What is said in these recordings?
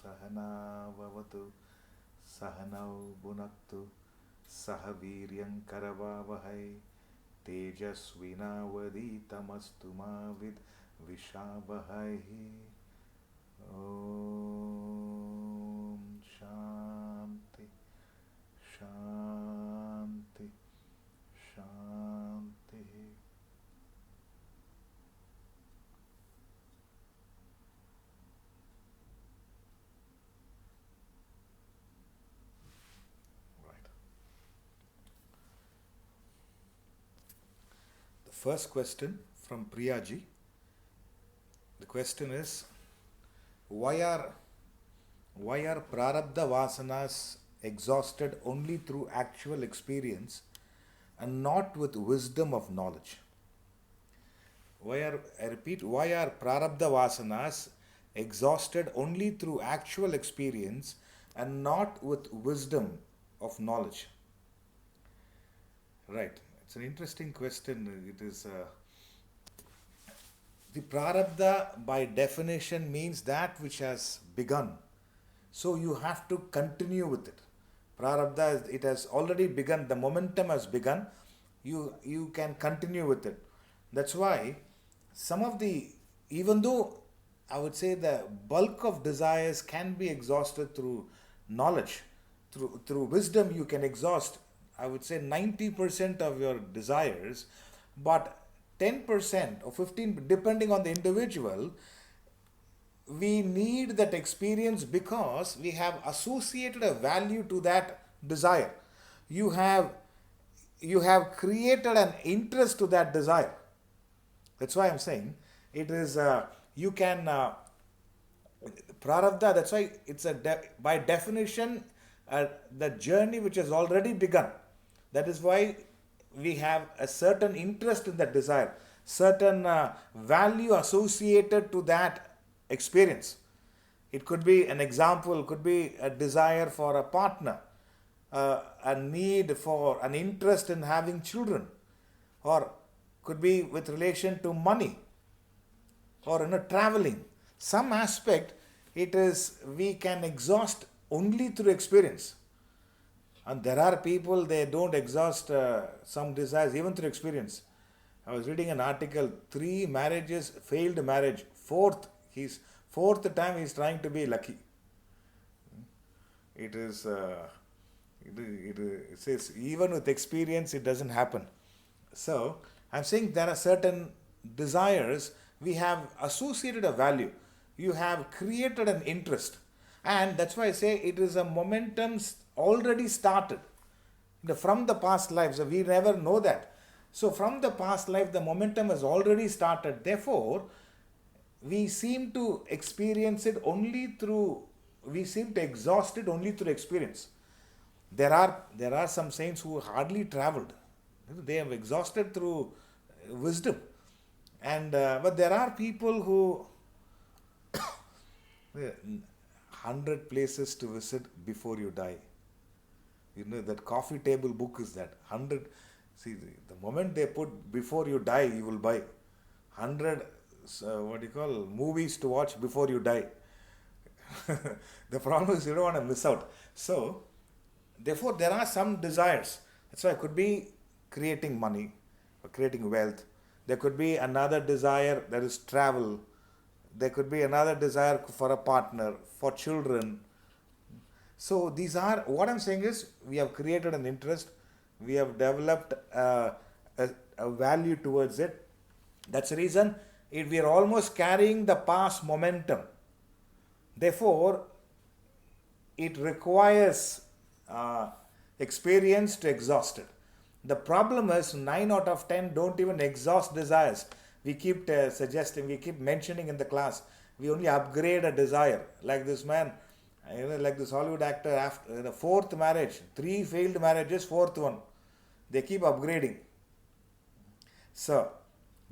Sahana Vavatu Sahanau Bhunaktu Sahaviryam Karavavahai Tejasvinavaditamastu ma Vishavahai. Om Shanti Shanti Shanti. Right. The first question from Priyaji. The question is, why are prarabdha vasanas exhausted only through actual experience and not with wisdom of knowledge? I repeat, why are prarabdha vasanas exhausted only through actual experience and not with wisdom of knowledge? Right. It's an interesting question. It is the prarabdha by definition means that which has begun. So you have to continue with it. Prarabdha, it has already begun, the momentum has begun, you can continue with it. That's why some of the, even though I would say the bulk of desires can be exhausted through knowledge, through wisdom, you can exhaust, I would say 90% of your desires, but 10% or 15, depending on the individual, we need that experience because we have associated a value to that desire. You have created an interest to that desire. That's why I'm saying it is you can prarabdha. That's why it's by definition the journey which has already begun. That is why we have a certain interest in that desire, certain value associated to that experience. It could be an example, could be a desire for a partner, a need for an interest in having children, or could be with relation to money, or traveling. Some aspect, it is we can exhaust only through experience. And there are people, they don't exhaust some desires even through experience. I was reading an article, 3 marriages, failed marriage, fourth time he's trying to be lucky. It is, it says even with experience it doesn't happen. So I'm saying there are certain desires, we have associated a value, you have created an interest, and that's why I say it is a momentum already started from the past lives. We never know that. So from the past life, the momentum has already started. Therefore, we seem to experience it only through, we seem to exhaust it only through experience. There are some saints who hardly traveled. They have exhausted through wisdom. And but there are people who 100 places to visit before you die. That coffee table book is that 100. See, the moment they put before you die, you will buy 100. Movies to watch before you die. The problem is you don't want to miss out. So therefore there are some desires. That's why it could be creating money or creating wealth. There could be another desire, that is travel. There could be another desire for a partner, for children. So these are, what I'm saying is, we have created an interest, we have developed a value towards it. That's the reason we are almost carrying the past momentum. Therefore, it requires experience to exhaust it. The problem is 9 out of 10 don't even exhaust desires. We keep suggesting, we keep mentioning in the class, we only upgrade a desire. Like this man, like this Hollywood actor, after the 4th marriage, 3 failed marriages, 4th one. They keep upgrading. So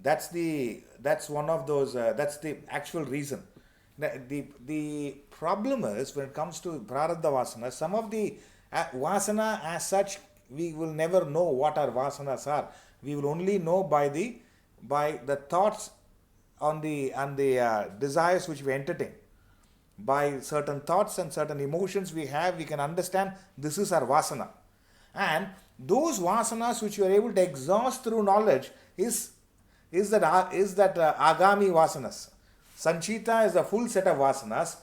that's one of those, that's the actual reason. The problem is, when it comes to prarabdha vasana, some of the vasana as such, we will never know what our vasanas are. We will only know by the thoughts on the desires which we entertain. by certain thoughts and certain emotions we have, we can understand this is our vasana. And those vasanas which you are able to exhaust through knowledge is that agami vasanas. Sanchita is a full set of vasanas.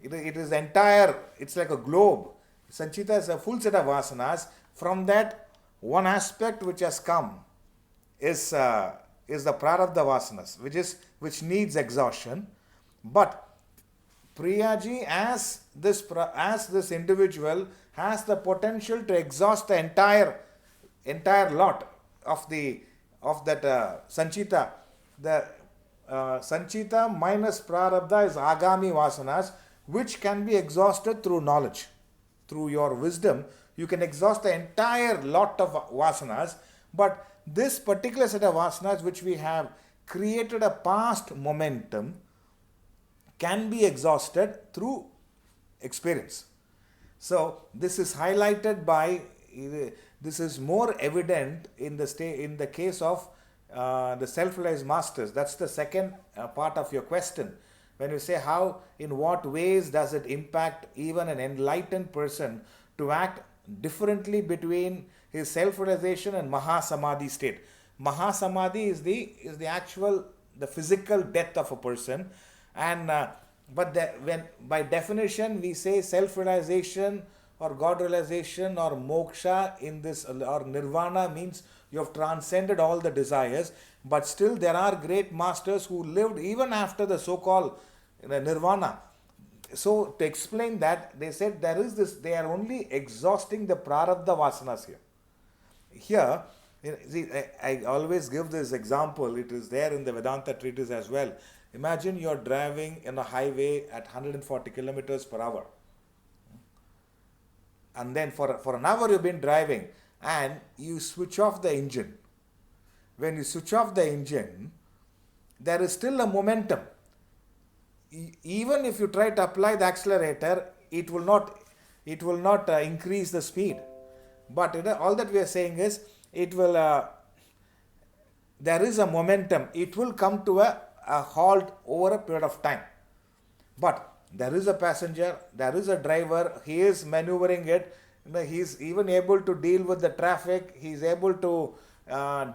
It is entire, it's like a globe. Sanchita is a full set of vasanas. From that, one aspect which has come is the prarabdha vasanas, which needs exhaustion. But Priyaji, as this individual has the potential to exhaust the entire lot of that sanchita. The sanchita minus prarabdha is agami vasanas, which can be exhausted through knowledge. Through your wisdom, you can exhaust the entire lot of vasanas. But this particular set of vasanas, which we have created a past momentum, can be exhausted through experience. So this is highlighted by, this is more evident in the case of the self-realized masters. That's the second part of your question. When you say how, in what ways does it impact even an enlightened person to act differently between his self-realization and Mahasamadhi state. Mahasamadhi is the physical death of a person. And when by definition we say self-realization or God realization or moksha in this, or nirvana, means you have transcended all the desires. But still there are great masters who lived even after the so-called nirvana. So to explain that, they said they are only exhausting the prarabdha vasanas here. Here, see, I always give this example. It is there in the Vedanta treatise as well. Imagine you're driving in a highway at 140 kilometers per hour. And then for an hour you've been driving and you switch off the engine. When you switch off the engine, there is still a momentum. Even if you try to apply the accelerator, it will not increase the speed. But all that we are saying is, there is a momentum. It will come to a halt over a period of time. But there is a passenger, there is a driver, he is maneuvering it, he is even able to deal with the traffic, he is able to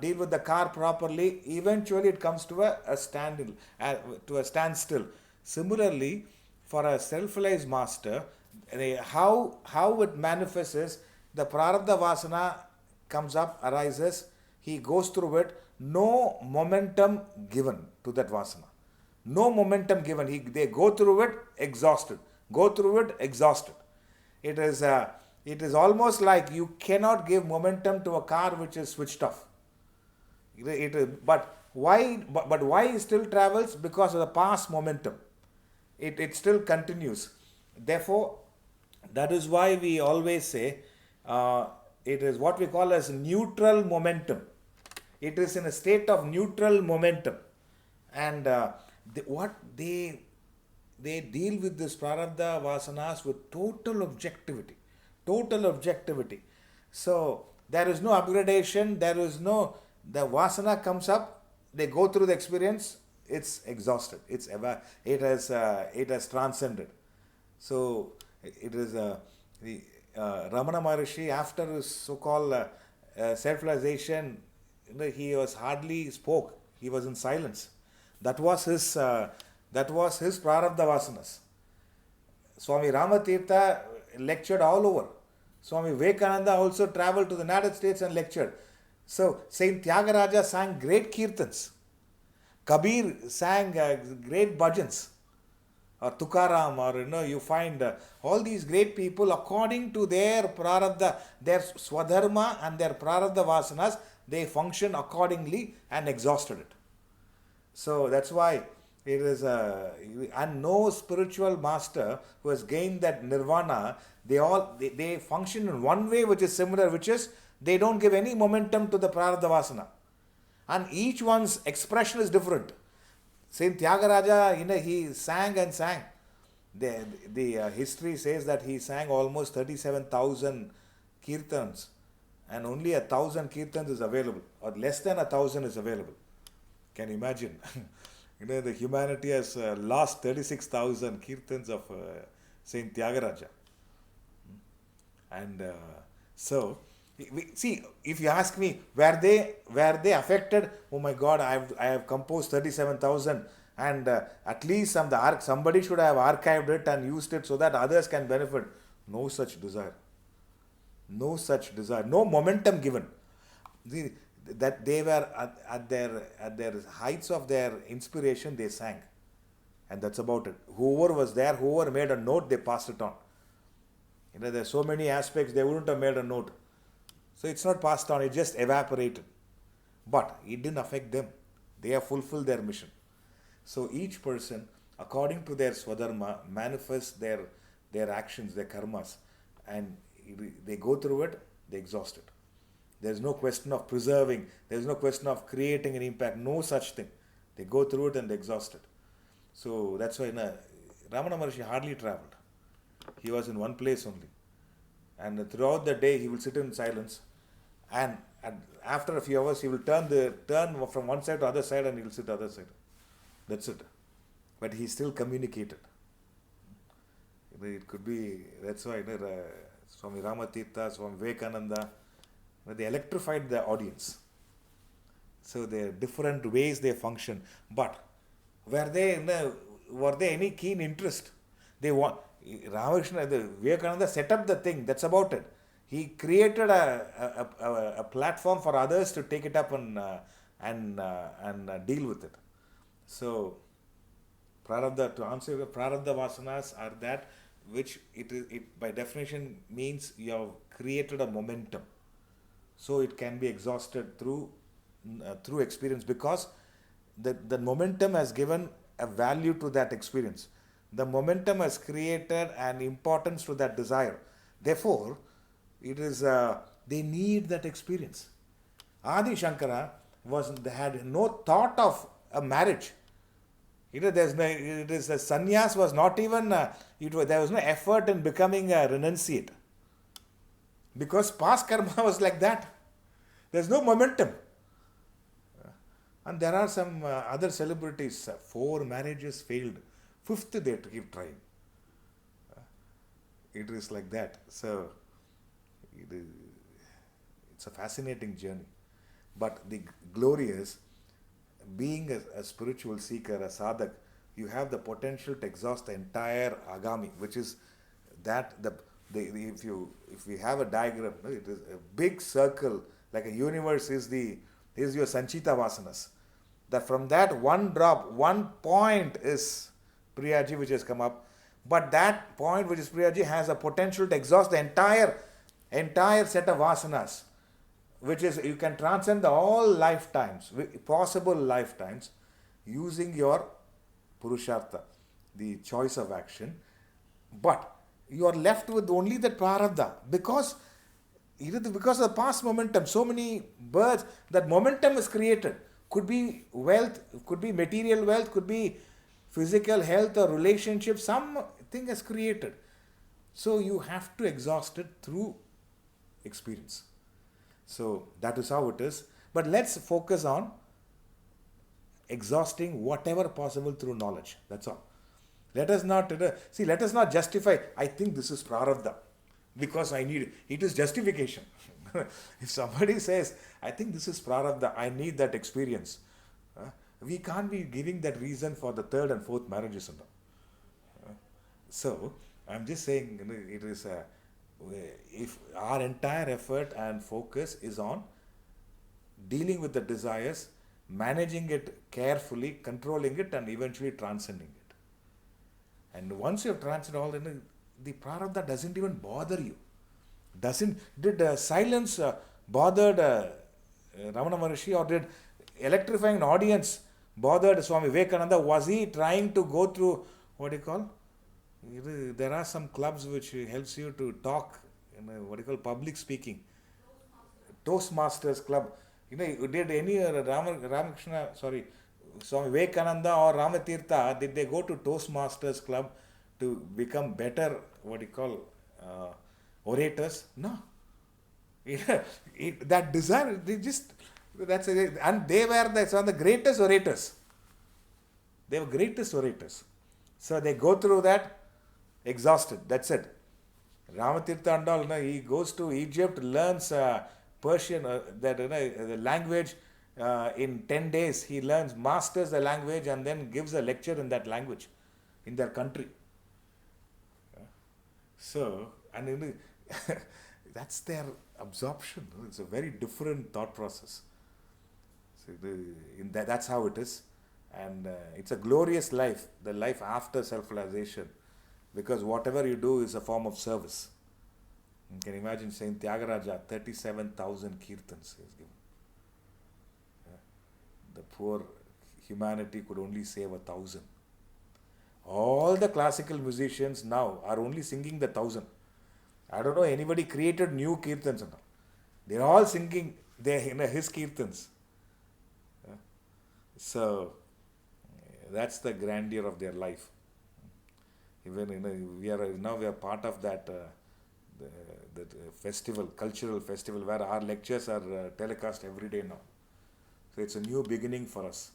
deal with the car properly. Eventually it comes to a standstill. Similarly, for a self-realized master, how it manifests is, the prarabdha vasana comes up, arises, he goes through it, no momentum given to that vasana. No momentum given. They go through it exhausted. Go through it exhausted. It is almost like you cannot give momentum to a car which is switched off. But why it still travels? Because of the past momentum. It still continues. Therefore, that is why we always say it is what we call as neutral momentum. It is in a state of neutral momentum. And they deal with this prarabdha vasanas with total objectivity. So there is no upgradation, the vasana comes up, they go through the experience, it's exhausted, it has transcended. So it is Ramana Maharishi, after his so-called self-realization, he was hardly spoke, he was in silence. That was his prarabdha vasanas. Swami Ramatirtha lectured all over. Swami Vivekananda also traveled to the United States and lectured. So Saint Tyagaraja sang great kirtans. Kabir sang great bhajans. Or Tukaram, or you find all these great people, according to their prarabdha, their swadharma and their prarabdha vasanas, they function accordingly and exhausted it. So that's why it is and no spiritual master who has gained that nirvana, they function in one way which is similar, which is they don't give any momentum to the prarabdha vasana. And each one's expression is different. Saint Tyagaraja, he sang and sang. The history says that he sang almost 37,000 kirtans, and only 1,000 kirtans is available, or less than 1,000 is available. Can you imagine? The humanity has lost 36,000 kirtans of Saint Tyagaraja. And so, see, if you ask me, were they affected? Oh my God, I have composed 37,000, and at least somebody should have archived it and used it so that others can benefit. No such desire. No such desire. No momentum given. The, that they were at their heights of their inspiration, they sang, and that's about it. Whoever was there, whoever made a note, they passed it on. There's so many aspects they wouldn't have made a note. So it's not passed on, it just evaporated. But it didn't affect them. They have fulfilled their mission. So each person, according to their swadharma, manifests their actions, their karmas, and they go through it, they exhaust it. There's no question of preserving, there's no question of creating an impact, no such thing. They go through it and they exhaust it. So that's why Ramana Maharshi hardly traveled. He was in one place only. And throughout the day, he will sit in silence. And after a few hours, he will turn from one side to other side and he will sit the other side. That's it. But he still communicated. It could be, that's why Swami Ramatirtha, Swami Vivekananda, they electrified the audience. So there are different ways they function. But were they any keen interest? They want Ramakrishna, Vivekananda set up the thing. That's about it. He created a platform for others to take it up and deal with it. So, prarabdha, to answer your prarabdha vasanas are that which it by definition means you have created a momentum. So it can be exhausted through experience, because the momentum has given a value to that experience. The momentum has created an importance to that desire. Therefore, it is they need that experience. Adi Shankara had no thought of a marriage. The sannyas was not even, there was no effort in becoming a renunciate. Because past karma was like that. There's no momentum. And there are some other celebrities, 4 marriages failed. 5th they keep trying. It is like that. So, it's a fascinating journey. But the glory is, being a spiritual seeker, a sadhak, you have the potential to exhaust the entire agami, which is that if we have a diagram, it is a big circle, like a universe is your sanchita vasanas. That from that one drop, one point is Priyaji which has come up, but that point which is Priyaji has a potential to exhaust the entire set of vasanas, which is you can transcend all lifetimes, possible lifetimes, using your purushartha, the choice of action. But you are left with only the prarabdha, because of the past momentum. So many births, that momentum is created. Could be wealth, could be material wealth, could be physical health or relationship, something is created. So you have to exhaust it through experience. So that is how it is. But let's focus on exhausting whatever possible through knowledge. That's all. Let us not justify, I think this is prarabdha because I need it. It is justification. If somebody says, I think this is prarabdha, I need that experience, we can't be giving that reason for the 3rd and 4th marriages. So, I'm just saying, it is if our entire effort and focus is on dealing with the desires, managing it carefully, controlling it, and eventually transcending it. And once you have transcended all, the prarabdha doesn't even bother you. Did silence bothered Ramana Maharshi, or did electrifying an audience bothered Swami Vivekananda? Was he trying to go through, what do you call? There are some clubs which helps you to talk, public speaking. Toastmasters club. Did any Swami Vivekananda or Ramatirtha, did they go to Toastmasters club to become better, orators? No. That desire, and they were the greatest orators. They were greatest orators. So they go through that exhausted. That's it. Ramatirtha and all, he goes to Egypt, learns Persian, the language in 10 days. He learns, masters the language, and then gives a lecture in that language in their country. So, and that's their absorption. It's a very different thought process. So that's how it is. And it's a glorious life, the life after self-realization, because whatever you do is a form of service. You can imagine saying Tyagaraja, 37,000 kirtans he has given. The poor humanity could only save 1,000. All the classical musicians now are only singing the 1,000. I don't know anybody created new kirtans and all. They're all singing his kirtans. So that's the grandeur of their life. Even we are part of that festival, cultural festival, where our lectures are telecast every day now. So it's a new beginning for us,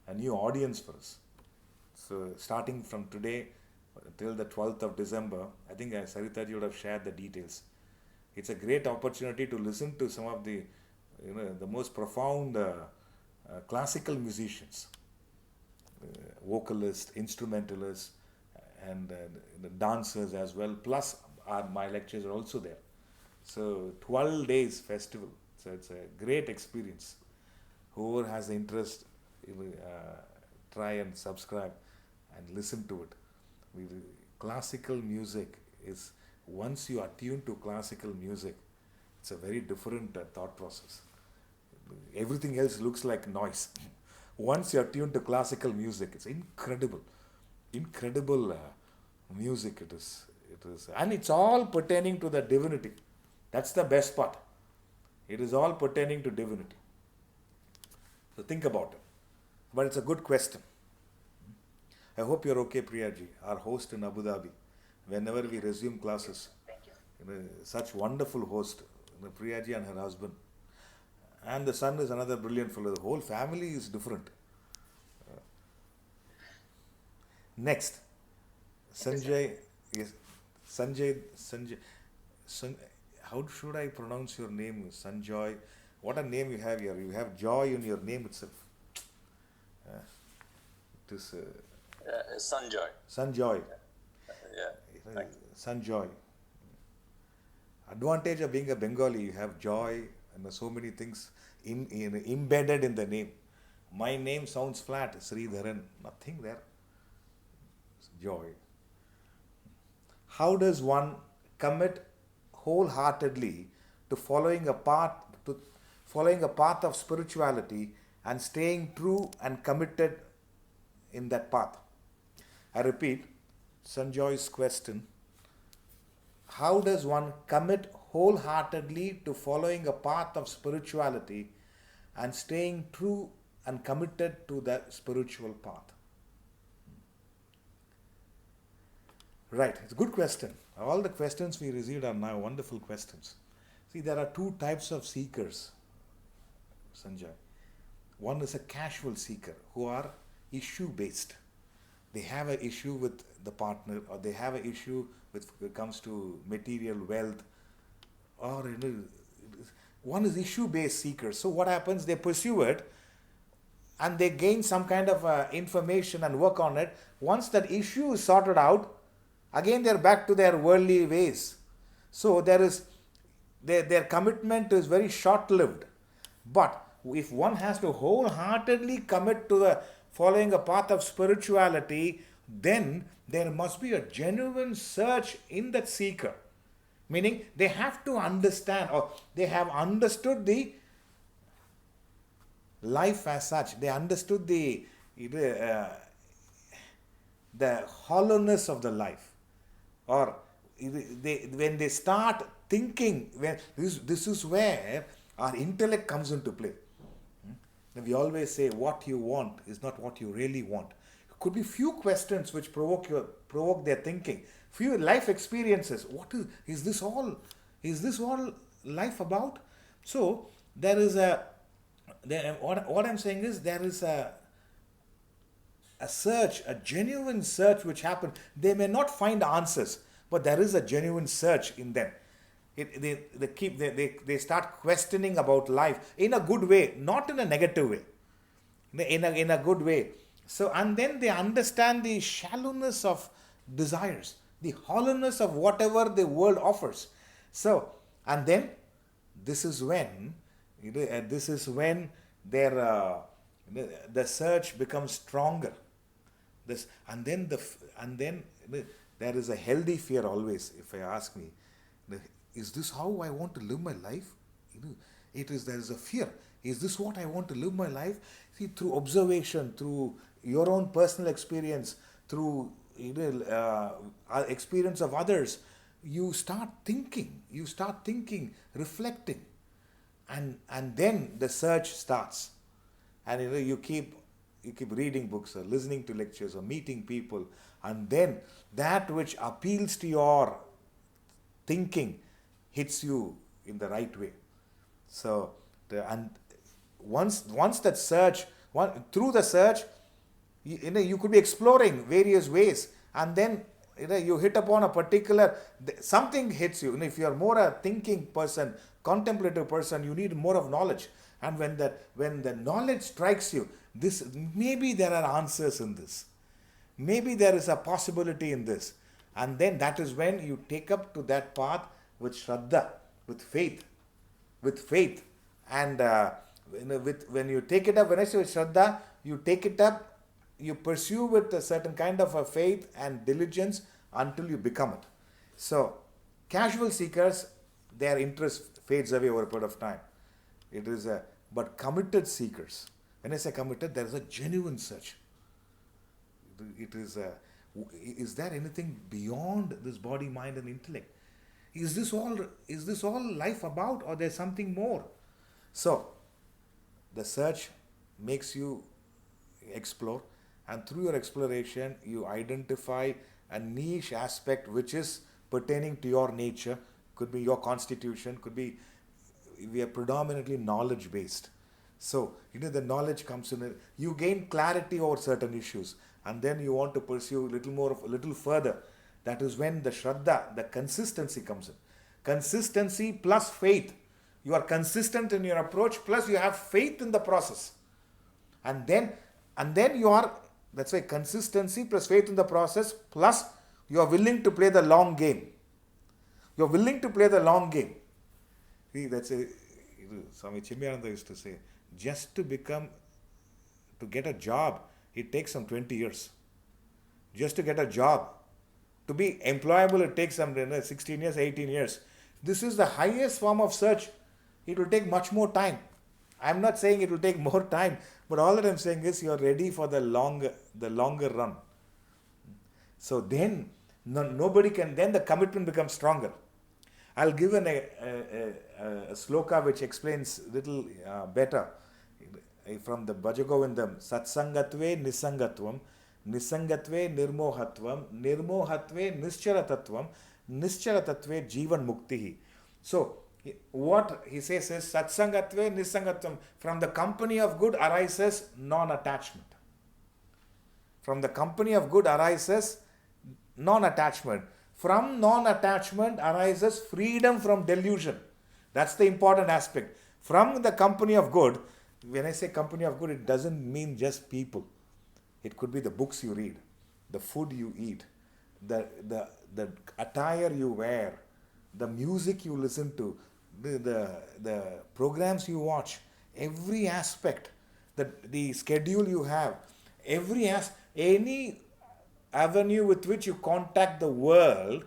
a new audience for us. So starting from today till the 12th of December, I think Sreedharanji would have shared the details. It's a great opportunity to listen to some of the most profound classical musicians, vocalists, instrumentalists, and the dancers as well. Plus, my lectures are also there. So 12 days festival. So it's a great experience. Whoever has the interest, try and subscribe and listen to it. Classical music is, once you are tuned to classical music, it's a very different thought process. Everything else looks like noise. Once you are tuned to classical music, it's incredible music it is, and it's all pertaining to the divinity. That's the best part. It is all pertaining to divinity. So think about it. But it's a good question. I hope you're okay, Priyaji, our host in Abu Dhabi. Whenever we resume classes, such wonderful host, Priyaji and her husband. And the son is another brilliant fellow. The whole family is different. Next, Sanjay. Yes, Sanjay. How should I pronounce your name? Sanjoy. What a name you have here. You have joy in your name itself. It is Sanjoy. Sanjoy. Yeah. Sanjoy. Advantage of being a Bengali, you have joy and so many things embedded in the name. My name sounds flat, Sreedharan. Nothing there. Joy. How does one commit wholeheartedly to following a path of spirituality and staying true and committed in that path? I repeat Sanjoy's question. How does one commit wholeheartedly to following a path of spirituality and staying true and committed to that spiritual path? Right, it's a good question. All the questions we received are now wonderful questions. See, there are two types of seekers, Sanjay. One is a casual seeker who are issue based. They have an issue with the partner, or they have an issue when it comes to material wealth, or one is issue based seeker. So what happens? They pursue it and they gain some kind of information and work on it. Once that issue is sorted out, again they're back to their worldly ways. So there is their commitment is very short lived. But if one has to wholeheartedly commit to the following a path of spirituality, then there must be a genuine search in that seeker. Meaning they have to understand, or they have understood the life as such. They understood the hollowness of the life. Or when they start thinking, this is where our intellect comes into play. We always say what you want is not what you really want. It could be few questions which provoke their thinking. Few life experiences. Is this all life about? So what I'm saying is there is a search, a genuine search which happens. They may not find answers, but there is a genuine search in them. They start questioning about life in a good way, not in a negative way, in a good way. So, and then they understand the shallowness of desires, the hollowness of whatever the world offers. So, and then this is when, this is when their the search becomes stronger. This and then there is a healthy fear always. If I ask me, is this how I want to live my life? It is, there is a fear. Is this what I want to live my life? See, through observation, through your own personal experience, through experience of others, you start thinking, reflecting, and then the search starts. And you keep reading books or listening to lectures or meeting people, and then that which appeals to your thinking hits you in the right way. So and once that search, through the search, you could be exploring various ways, and then you hit upon a particular, something hits you. If you are more a thinking person, contemplative person, you need more of knowledge. And when the knowledge strikes you, this, maybe there are answers in this, maybe there is a possibility in this, and then that is when you take up to that path with Shraddha, with faith, and when you take it up, when I say with Shraddha, you take it up, you pursue with a certain kind of a faith and diligence until you become it. So casual seekers, their interest fades away over a period of time. But committed seekers, when I say committed, there is a genuine search. Is there anything beyond this body, mind, and intellect? Is this all life about, or there's something more? So the search makes you explore, and through your exploration you identify a niche aspect which is pertaining to your nature. Could be your constitution, could be, we are predominantly knowledge based. So the knowledge comes in, you gain clarity over certain issues, and then you want to pursue a little further. That is when the Shraddha, the consistency comes in. Consistency plus faith. You are consistent in your approach, plus you have faith in the process. And then you are, that's why consistency plus faith in the process, plus you are willing to play the long game. You are willing to play the long game. See, that's Swami Chimyananda used to say, just to get a job, it takes some 20 years. Just to get a job. To be employable, it takes some 16 years, 18 years. This is the highest form of search. It will take much more time. I'm not saying it will take more time, but all that I'm saying is you are ready for the longer run. So then then the commitment becomes stronger. I'll give a sloka which explains little better from the Bhajagovindam. Satsangatve nisangatvam, nisangatve nirmohatvam, nirmohatve nischaratatvam, nischaratatve jivan muktihi. So what he says is satsangatve nisangatvam. From the company of good arises non-attachment. From the company of good arises non-attachment. From non-attachment arises freedom from delusion. That's the important aspect. From the company of good, when I say company of good, it doesn't mean just people. It could be the books you read, the food you eat, the attire you wear, the music you listen to, the programs you watch, every aspect, the schedule you have, any avenue with which you contact the world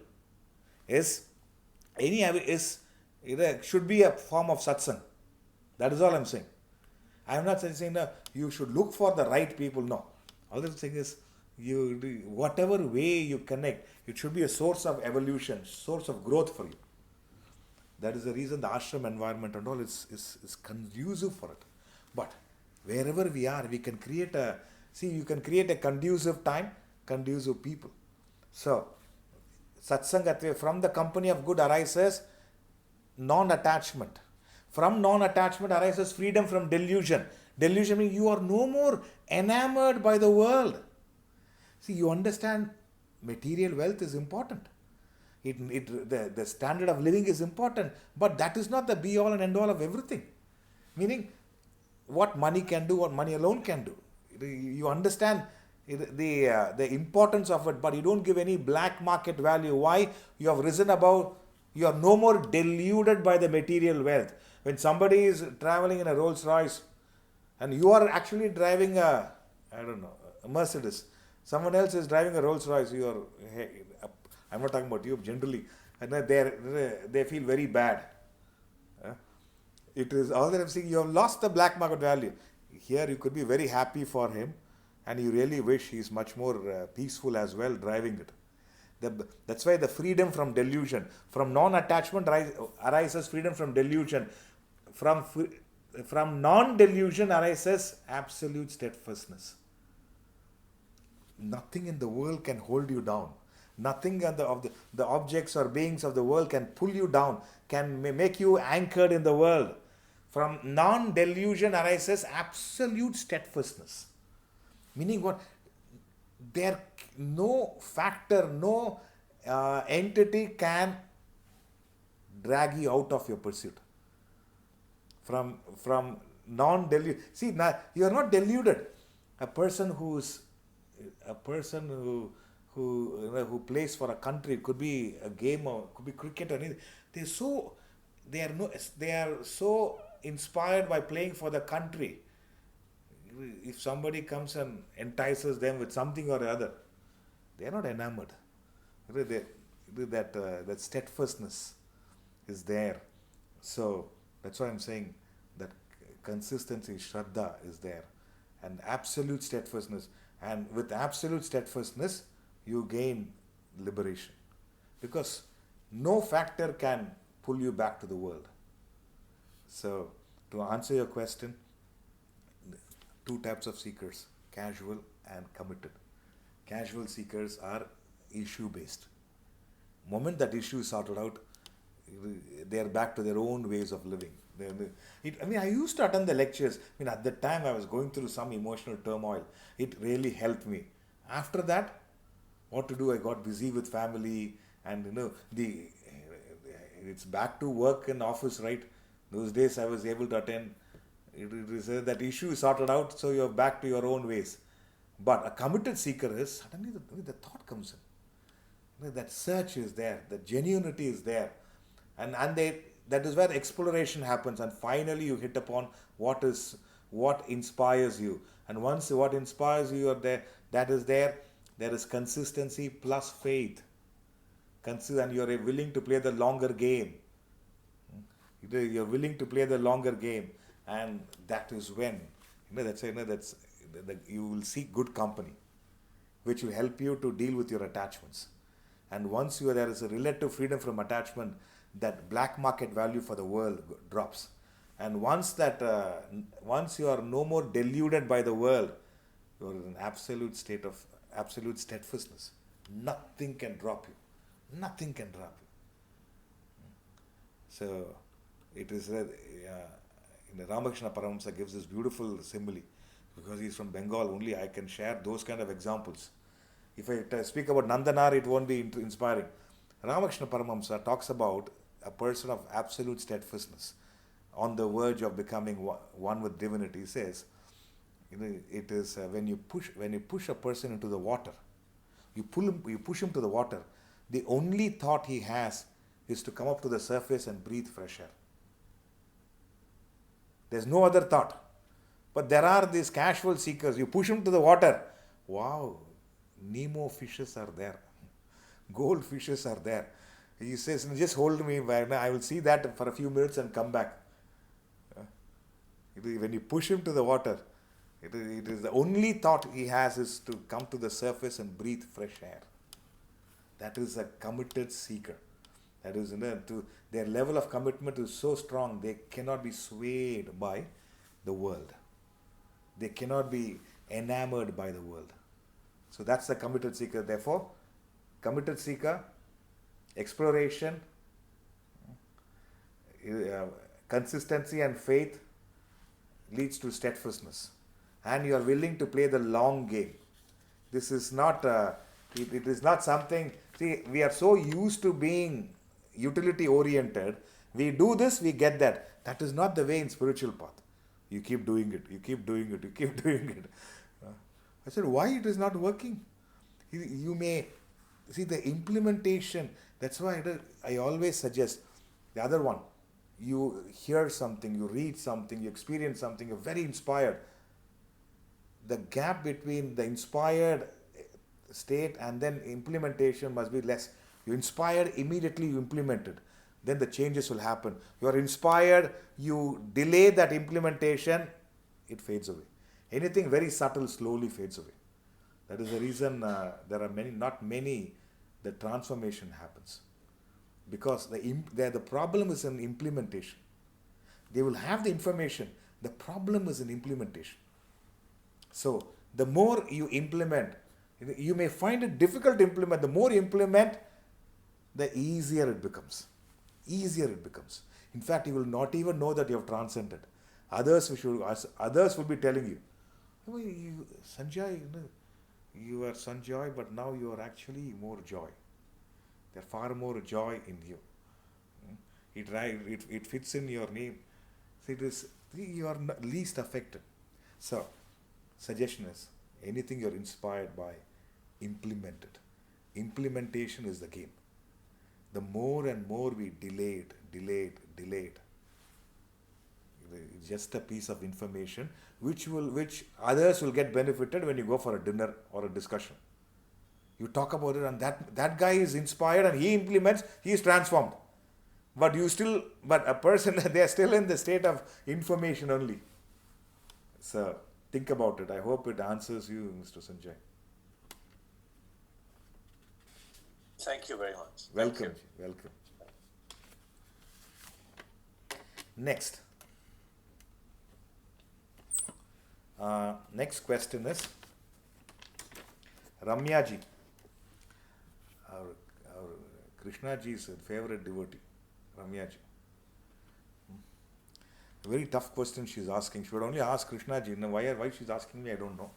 should be a form of satsang. That is all I'm saying. I'm not saying you should look for the right people. No. All I'm saying is whatever way you connect, it should be a source of evolution, source of growth for you. That is the reason the ashram environment and all is conducive for it. But wherever we are, we can create you can create a conducive time, conducive people. So, satsangatve, from the company of good arises non-attachment. From non-attachment arises freedom from delusion. Delusion means you are no more enamored by the world. See, you understand material wealth is important. The standard of living is important, but that is not the be all and end all of everything. Meaning, what money can do, what money alone can do. You understand the importance of it, but you don't give any black market value. Why? You have risen above, you are no more deluded by the material wealth. When somebody is traveling in a Rolls Royce and you are actually driving a, I don't know, a Mercedes, someone else is driving a Rolls Royce, you are, hey, I'm not talking about you generally, and they feel very bad. Uh, It is all that I'm saying. You have lost the black market value. Here, you could be very happy for him, and you really wish he's much more peaceful as well driving it. That's why the freedom from delusion, from non-attachment arises freedom from delusion. From non-delusion arises absolute steadfastness. Nothing in the world can hold you down. Nothing the objects or beings of the world can pull you down, can make you anchored in the world. From non-delusion arises absolute steadfastness. Meaning what? There no factor, no entity can drag you out of your pursuit. From non-deluded. See, now you are not deluded. A person who who plays for a country, could be a game or could be cricket or anything. They are so inspired by playing for the country. If somebody comes and entices them with something or other, they are not enamored. That steadfastness is there. So that's why I'm saying that consistency, Shraddha is there, and absolute steadfastness. And with absolute steadfastness, you gain liberation, because no factor can pull you back to the world. So, to answer your question, two types of seekers: casual and committed. Casual seekers are issue based. Moment that issue is sorted out, they are back to their own ways of living. I used to attend the lectures. At that time I was going through some emotional turmoil. It really helped me. After that, what to do? I got busy with family, and it's back to work and office, right? Those days I was able to attend. It is that issue is sorted out, so you're back to your own ways. But a committed seeker is suddenly the thought comes in. That search is there, the genuinity is there, and that is where exploration happens, and finally you hit upon what inspires you. And once what inspires you are there, there is consistency plus faith. And you are willing to play the longer game. You're willing to play the longer game, and that is when you will seek good company, which will help you to deal with your attachments. And once there is a relative freedom from attachment, that black market value for the world drops. And once you are no more deluded by the world, you are in an absolute state of absolute steadfastness. Nothing can drop you. Nothing can drop you. So, it is Ramakrishna Paramahamsa gives this beautiful simile, because he's from Bengal. Only I can share those kind of examples. If I speak about Nandanar, it won't be inspiring. Ramakrishna Paramahamsa talks about a person of absolute steadfastness, on the verge of becoming one with divinity. He says, it is when you push a person into the water, you push him to the water. The only thought he has is to come up to the surface and breathe fresh air. There's no other thought. But there are these casual seekers. You push them to the water. Wow, Nemo fishes are there. Gold fishes are there. He says, just hold me. I will see that for a few minutes and come back. When you push him to the water, it is the only thought he has is to come to the surface and breathe fresh air. That is a committed seeker. That is, their level of commitment is so strong, they cannot be swayed by the world. They cannot be enamored by the world. So that's the committed seeker. Therefore, committed seeker, exploration, consistency and faith leads to steadfastness. And you are willing to play the long game. This is not, it is not something, see, we are so used to being utility oriented. We do this, we get that. That is not the way in spiritual path. You keep doing it, you keep doing it, you keep doing it. Uh, I said, why it is not working? You may see the implementation. That's why I always suggest the other one. You hear something, you read something, you experience something, you're very inspired. The gap between the inspired state and then implementation must be less. You inspired, immediately you implemented. Then the changes will happen. You are inspired, you delay that implementation, it fades away. Anything very subtle slowly fades away. That is the reason there are many, not many, the transformation happens. Because the problem is in implementation. They will have the information. The problem is in implementation. So, the more you implement, you may find it difficult to implement. The more you implement, the easier it becomes. Easier it becomes. In fact, you will not even know that you have transcended. Others will be telling you, "Oh, Sanjay, you are Sanjay, but now you are actually more joy. There are far more joy in you. It fits in your name. So you are least affected." So, suggestion is, anything you're inspired by, implement it. Implementation is the game. The more and more we delay it, it's just a piece of information which others will get benefited when you go for a dinner or a discussion. You talk about it, and that guy is inspired and he implements, he is transformed. But a person, they are still in the state of information only. So, think about it. I hope it answers you, Mr. Sanjay. Thank you very much. Welcome. Welcome. Next. Next question is Ramya ji. Our Krishna ji's favorite devotee, Ramya ji. Very tough question she's asking. She would only ask Krishna ji. Now, why she's asking me, I don't know.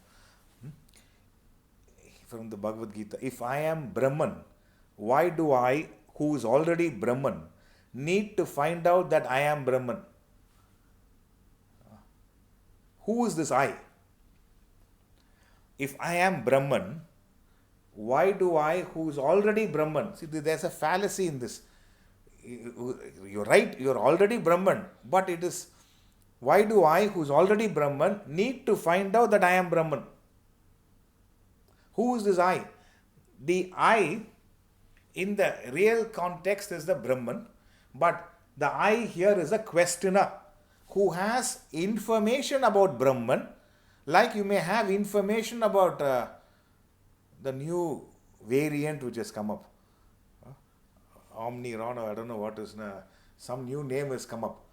From the Bhagavad Gita. If I am Brahman, why do I, who is already Brahman, need to find out that I am Brahman? Who is this I? If I am Brahman, why do I, who is already Brahman? See, there's a fallacy in this. You're right, you're already Brahman, but it is, why do I, who is already Brahman, need to find out that I am Brahman? Who is this I? The I, in the real context, is the Brahman, but the I here is a questioner who has information about Brahman, like you may have information about the new variant which has come up. Omni-Ron, I don't know what is, some new name has come up.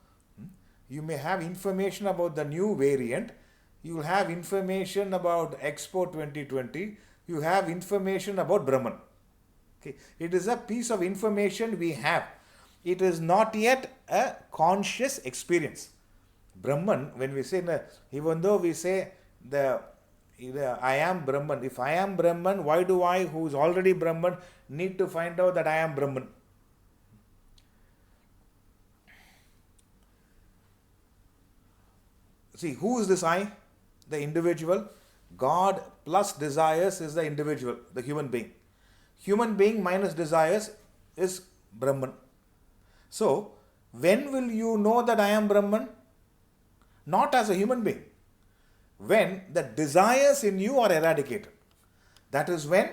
You may have information about the new variant. You will have information about Expo 2020. You have information about Brahman. Okay. It is a piece of information we have. It is not yet a conscious experience. Brahman, when we say, even though we say I am Brahman, if I am Brahman, why do I, who is already Brahman, need to find out that I am Brahman? See, who is this I? The individual. God plus desires is the individual, the human being. Human being minus desires is Brahman. So, when will you know that I am Brahman? Not as a human being. When the desires in you are eradicated. That is when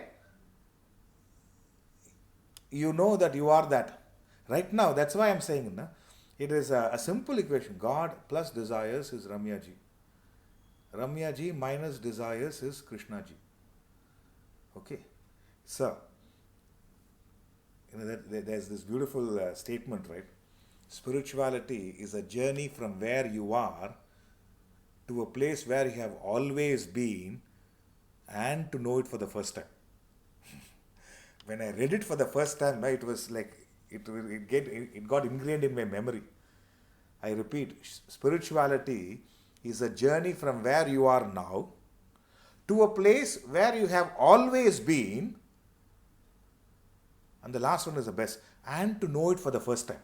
you know that you are that. Right now, that's why I'm saying, it is a simple equation. God plus desires is Ramya ji. Ramya ji minus desires is Krishna ji. Okay. So, there's this beautiful statement, right? Spirituality is a journey from where you are to a place where you have always been and to know it for the first time. When I read it for the first time, it was like, it got ingrained in my memory. I repeat, spirituality is a journey from where you are now to a place where you have always been, and the last one is the best, and to know it for the first time.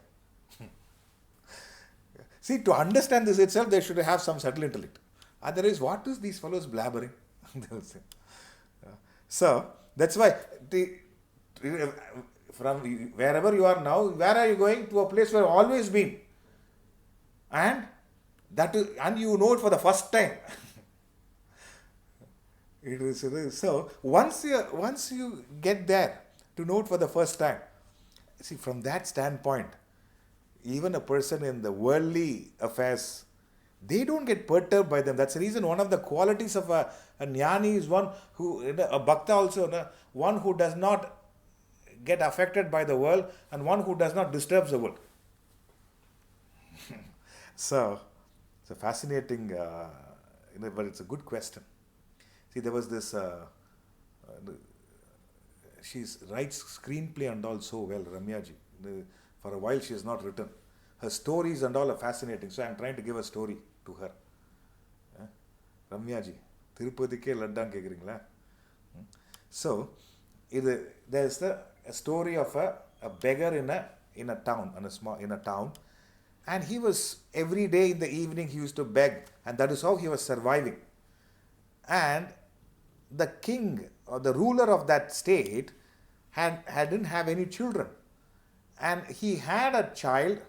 See, to understand this itself, they should have some subtle intellect. Otherwise, what is these fellows blabbering? They will say. So, that's why from wherever you are now, where are you going? To a place where you have always been. And and you know it for the first time. It is. So, once you get there, to know it for the first time, see, from that standpoint, even a person in the worldly affairs, they don't get perturbed by them. That's the reason one of the qualities of a jnani is one who, a bhakta also, one who does not get affected by the world and one who does not disturb the world. So, it's a fascinating, but it's a good question. See, there was this, she writes screenplay and all so well, Ramyaji. For a while she has not written. Her stories and all are fascinating. So I'm trying to give a story to her. Ramyaji, Tirupatike Laddan kekringla. So, there's a story of a beggar in a town, in a town. And he was, every day in the evening he used to beg, and that is how he was surviving. And the king or the ruler of that state didn't have any children. And he had a child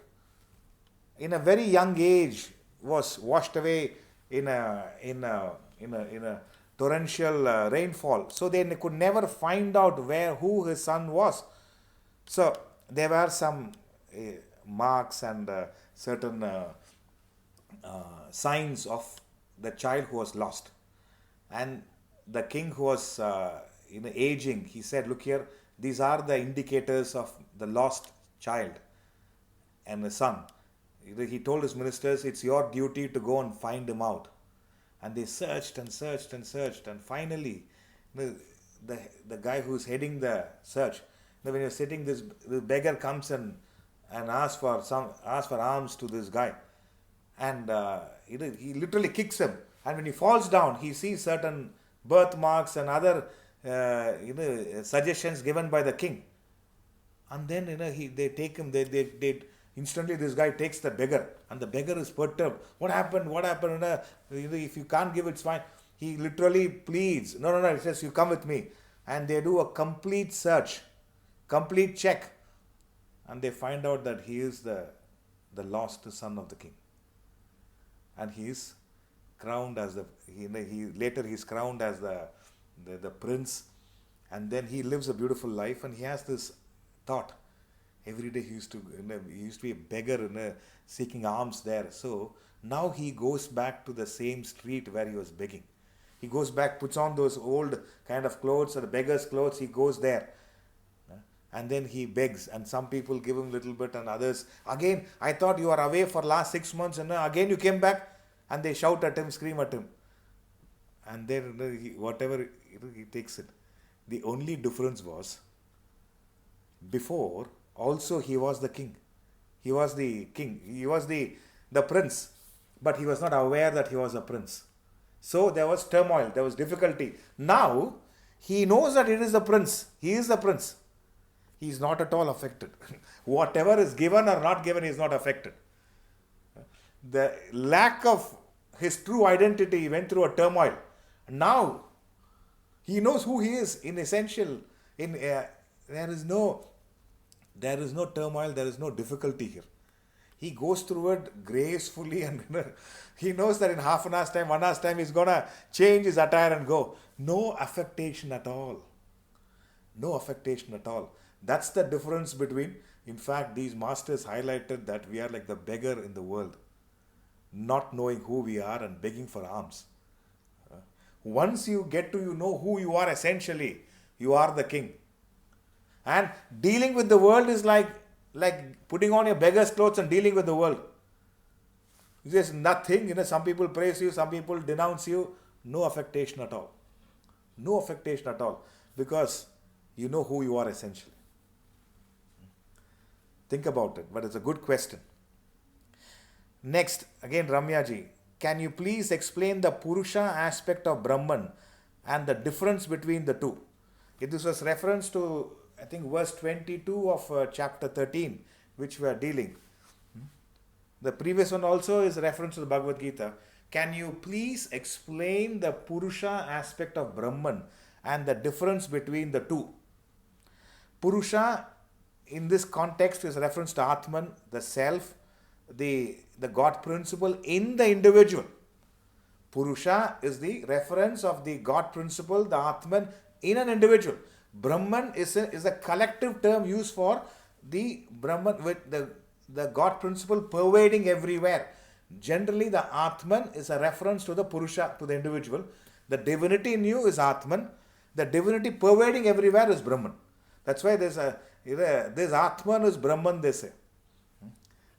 in a very young age, was washed away in a torrential rainfall. So they could never find out who his son was. So there were some marks and certain signs of the child who was lost. And the king who was aging, he said, look here, these are the indicators of the lost child and the son. He told his ministers, it's your duty to go and find him out. And they searched and searched and searched, and finally the guy who's heading the search, when you're sitting, this beggar comes and asks for alms to this guy, and he literally kicks him, and when he falls down, he sees certain birthmarks and other suggestions given by the king. And then they take him. They instantly, this guy takes the beggar, and the beggar is perturbed. What happened? What happened? If you can't give, it's fine. He literally pleads. No. He says, you come with me, and they do a complete search, complete check, and they find out that he is the lost son of the king, and he is crowned as he's crowned as the prince, and then he lives a beautiful life, and he has this thought. Every day he used to be a beggar seeking alms there. So now he goes back to the same street where he was begging. He goes back, puts on those old kind of clothes, or the beggar's clothes. He goes there, and then he begs. And some people give him a little bit, and others again. I thought you are away for last 6 months, and again you came back. And they shout at him, scream at him, and then whatever he takes it. The only difference was, before also he was the king. He was the king. He was the prince, but he was not aware that he was a prince. So there was turmoil. There was difficulty. Now he knows that it is the prince. He is the prince. He is not at all affected. Whatever is given or not given, he is not affected. The lack of his true identity went through a turmoil. Now he knows who he is in essential. There is no turmoil. There is no difficulty here. He goes through it gracefully, and he knows that in half an hour's time, 1 hour's time, he's gonna change his attire and go. No affectation at all. No affectation at all. That's the difference between. In fact, these masters highlighted that we are like the beggar in the world, not knowing who we are and begging for alms. Once you get to know who you are essentially, you are the king. And dealing with the world is like putting on your beggar's clothes and dealing with the world. There's nothing, some people praise you, some people denounce you. No affectation at all. No affectation at all. Because you know who you are essentially. Think about it, but it's a good question. Next, again Ramyaji, can you please explain the Purusha aspect of Brahman and the difference between the two. This was reference to, I think, verse 22 of chapter 13, which we are dealing. The previous one also is reference to the Bhagavad Gita. Can you please explain the Purusha aspect of Brahman and the difference between the two? Purusha in this context is reference to Atman, the self, the God principle in the individual. Purusha is the reference of the God principle, the Atman, in an individual. Brahman is a collective term used for the Brahman with the God principle pervading everywhere. Generally, the Atman is a reference to the Purusha, to the individual. The divinity in you is Atman. The divinity pervading everywhere is Brahman. That's why this Atman is Brahman, they say.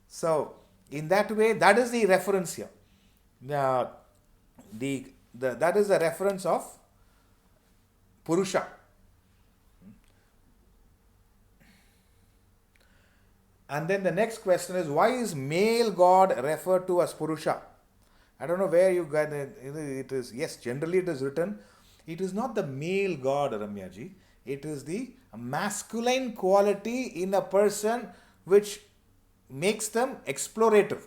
So, in that way, that is the reference here. That is the reference of Purusha. And then the next question is, why is male God referred to as Purusha? I don't know where you got it. It is, yes, generally it is written. It is not the male God, Ramyaji. It is the masculine quality in a person which makes them explorative.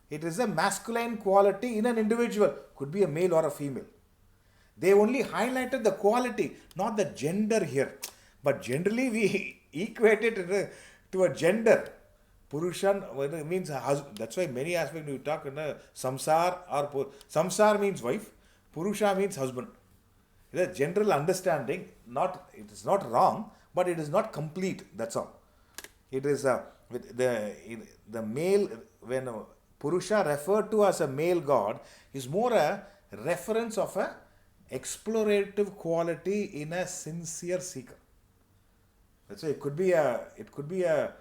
It is a masculine quality in an individual. Could be a male or a female. They only highlighted the quality, not the gender here. But generally we equate it to a gender. Purushan means husband. That's why many aspects we talk in samsar or samsar means wife. Purusha means husband. It is a general understanding. It is not wrong, but it is not complete. That's all. It is the male, when Purusha referred to as a male god, is more a reference of a explorative quality in a sincere seeker. That's why it could be a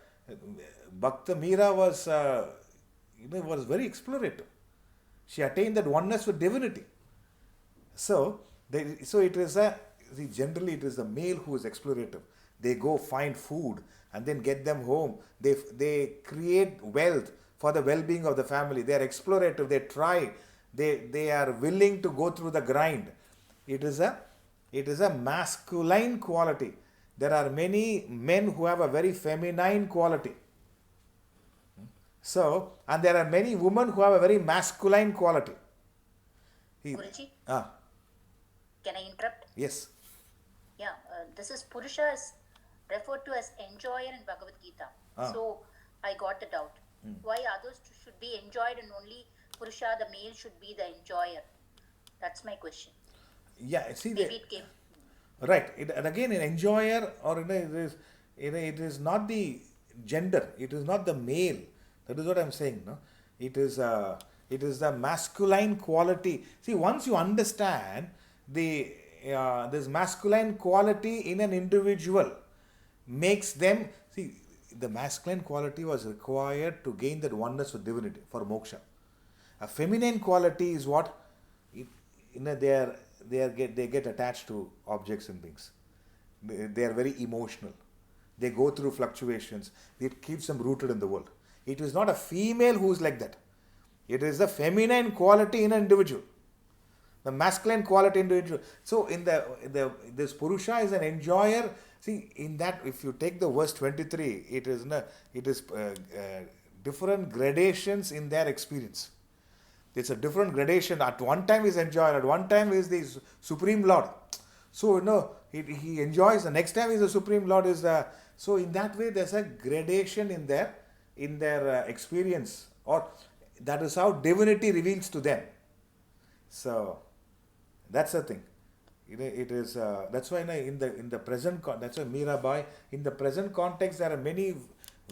Bhakta Meera was very explorative. She attained that oneness with divinity. So it is generally it is the male who is explorative. They go find food and then get them home. They create wealth for the well-being of the family. They are explorative. They try. They are willing to go through the grind. It is a masculine quality. There are many men who have a very feminine quality. So, and there are many women who have a very masculine quality. Guruji, Ah, can I interrupt? yes. Yeah, this is Purusha is referred to as enjoyer in Bhagavad Gita. So I got the doubt. Why others should be enjoyed and only Purusha, the male, should be the enjoyer? That's my question. Yeah, see, Maybe it came. right. And again, an enjoyer or it is not the gender. It is not the male. That is what I'm saying. No, it is the masculine quality. See, once you understand this masculine quality in an individual, makes them see the masculine quality was required to gain that oneness with divinity for moksha. A feminine quality is what they get attached to objects and things. They are very emotional. They go through fluctuations. It keeps them rooted in the world. It is not a female who is like that. It is the feminine quality in an individual. The masculine quality individual. So in this Purusha is an enjoyer. See, in that, if you take the verse 23, it is different gradations in their experience. It's a different gradation. At one time is enjoyer, at one time is the Supreme Lord. So he enjoys. The next time is the Supreme Lord is the. So in that way, there's a gradation in their experience, or that is how divinity reveals to them. So that's the thing. It is that's why in the present that's why Mirabai, in the present context, there are many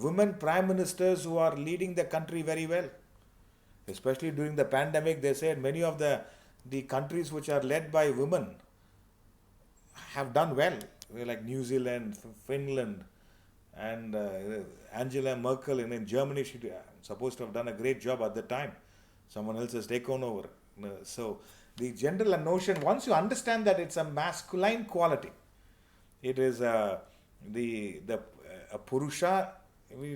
women prime ministers who are leading the country very well. Especially during the pandemic, they said many of the countries which are led by women have done well, like New Zealand, Finland, and Angela Merkel in Germany. She supposed to have done a great job at the time. Someone else has taken over. So the general notion, once you understand that it's a masculine quality, it is a Purusha.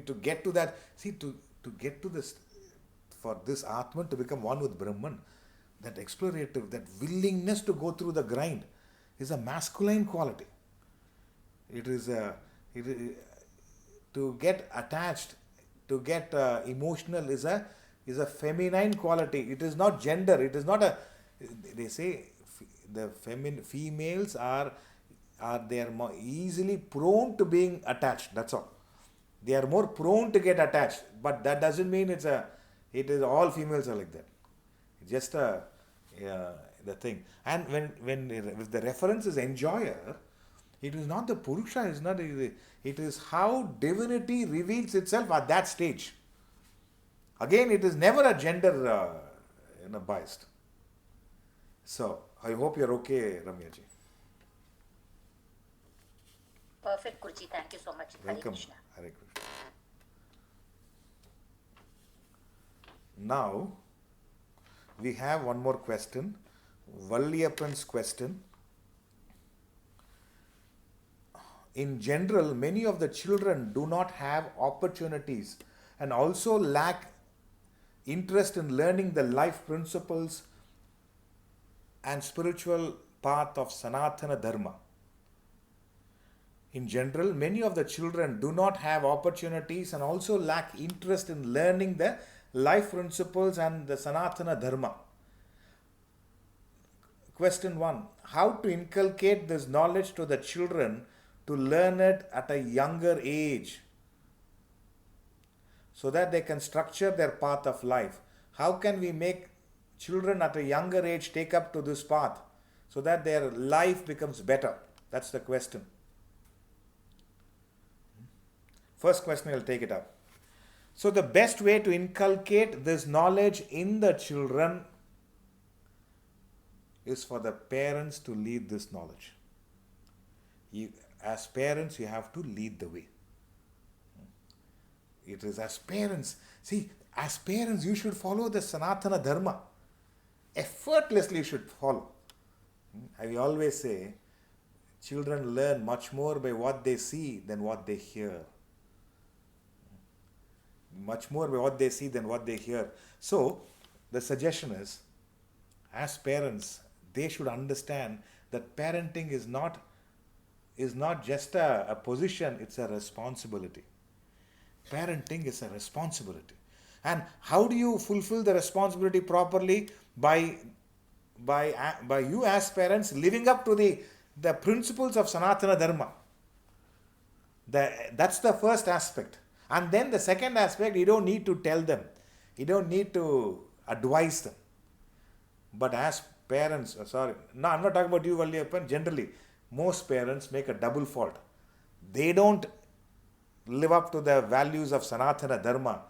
To get to that, see, to get to this, for this Atman to become one with Brahman, that explorative, that willingness to go through the grind is a masculine quality. It is to get attached, to get emotional is a feminine quality. It is not gender. It is not a. They say the females they are more easily prone to being attached. That's all. They are more prone to get attached, but that doesn't mean it is all females are like that. Just the thing. And when if the reference is enjoyer, it is not the Purusha, it is how divinity reveals itself at that stage. Again, it is never a gender biased. So, I hope you're okay, Ramyaji. Perfect, Guruji. Thank you so much. Welcome. Hare Krishna. Hare Krishna. Now, we have one more question. Valliyappan's question. In general, many of the children do not have opportunities and also lack interest in learning the life principles and spiritual path of Sanatana Dharma. In general, many of the children do not have opportunities and also lack interest in learning the life principles and the Sanatana Dharma. Question 1. How to inculcate this knowledge to the children to learn it at a younger age so that they can structure their path of life? How can we make children at a younger age take up to this path so that their life becomes better? That's the question. First question, I'll take it up. So the best way to inculcate this knowledge in the children is for the parents to lead this knowledge. As parents, you have to lead the way. It is as parents. See, as parents, you should follow the Sanatana Dharma. Effortlessly you should follow. I always say, children learn much more by what they see than what they hear. Much more by what they see than what they hear. So, the suggestion is, as parents, they should understand that parenting is not just a position, it's a responsibility. Parenting is a responsibility. And how do you fulfill the responsibility properly? By you as parents living up to the principles of Sanatana Dharma. That's the first aspect. And then the second aspect, you don't need to tell them. You don't need to advise them. But as parents, no, I'm not talking about you, Valliyappan. Generally, most parents make a double fault. They don't live up to the values of Sanatana Dharma.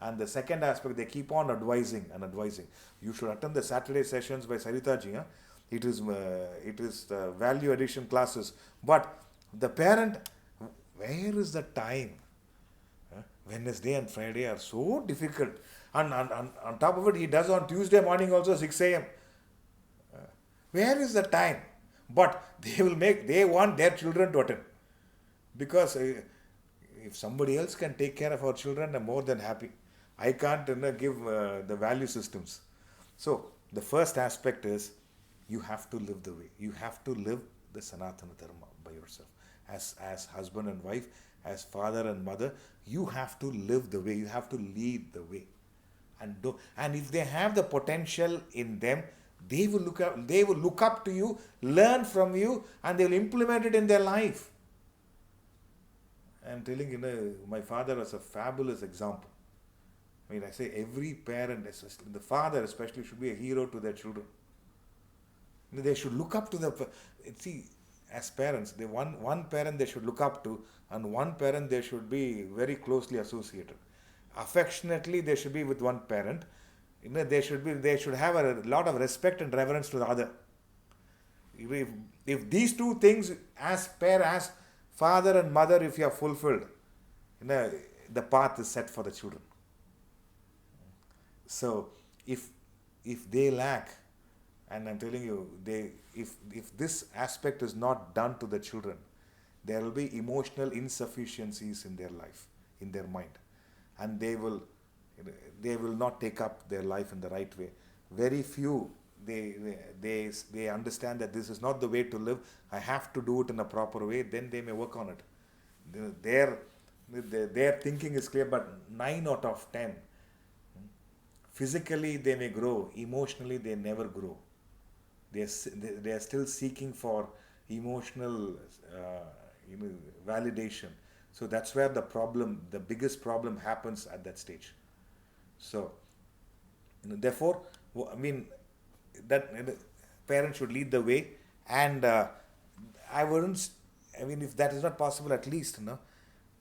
And the second aspect, they keep on advising and advising. You should attend the Saturday sessions by Sreedharanji. Huh? It is the value addition classes. But the parent, where is the time? Wednesday and Friday are so difficult. And on top of it, he does on Tuesday morning also 6 a.m. Where is the time? But they want their children to attend. Because if somebody else can take care of our children, I'm more than happy. I can't give the value systems. So, the first aspect is you have to live the way. You have to live the Sanatana Dharma by yourself. As husband and wife, as father and mother, you have to live the way. You have to lead the way. And if they have the potential in them, they will look up to you, learn from you, and they will implement it in their life. I'm telling you, my father was a fabulous example. I mean, I say every parent, the father especially, should be a hero to their children. They should look up to as parents, one parent they should look up to, and one parent they should be very closely associated. Affectionately, they should be with one parent. They should have a lot of respect and reverence to the other. If these two things, as father and mother, if you are fulfilled, the path is set for the children. So, if they lack, and I'm telling you, if this aspect is not done to the children, there will be emotional insufficiencies in their life, in their mind, and they will not take up their life in the right way. Very few they understand that this is not the way to live. I have to do it in a proper way. Then they may work on it. Their thinking is clear, but 9 out of 10, physically they may grow, emotionally they never grow. They are still seeking for emotional validation. So that's where the biggest problem happens at that stage. So therefore, I mean, that parents should lead the way, and I wouldn't. I mean, if that is not possible, at least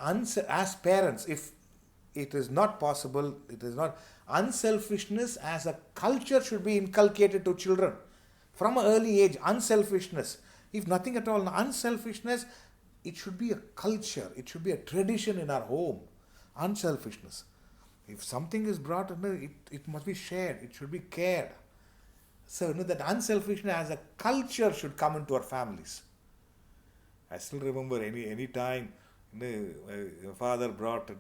as parents, if it is not possible, it is not unselfishness as a culture should be inculcated to children from an early age. Unselfishness, if nothing at all, unselfishness. It should be a culture. It should be a tradition in our home. Unselfishness. If something is brought, it must be shared. It should be cared. So, that unselfishness as a culture should come into our families. I still remember any time my father brought,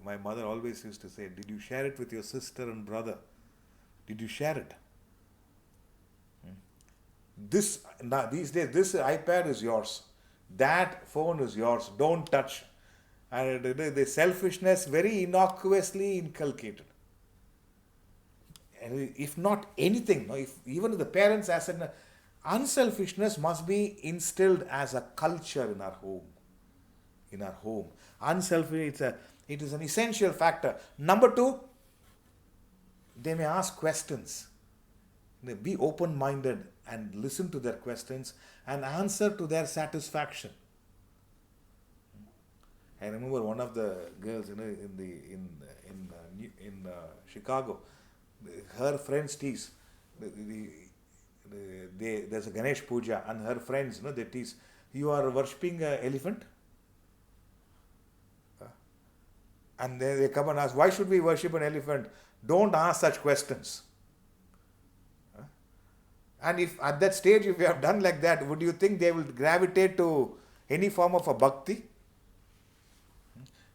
my mother always used to say, did you share it with your sister and brother? Did you share it? These days, this iPad is yours. That phone is yours. Don't touch. And the selfishness very innocuously inculcated. And if not anything, even if the parents as an unselfishness must be instilled as a culture in our home. In our home, unselfish. It is an essential factor. Number 2, they may ask questions. Be open-minded and listen to their questions and answer to their satisfaction. I remember one of the girls in Chicago, her friends tease. There's a Ganesh Puja, and her friends, they tease, you are worshipping an elephant? And they come and ask, why should we worship an elephant? Don't ask such questions. And if at that stage, if you have done like that, would you think they will gravitate to any form of a bhakti?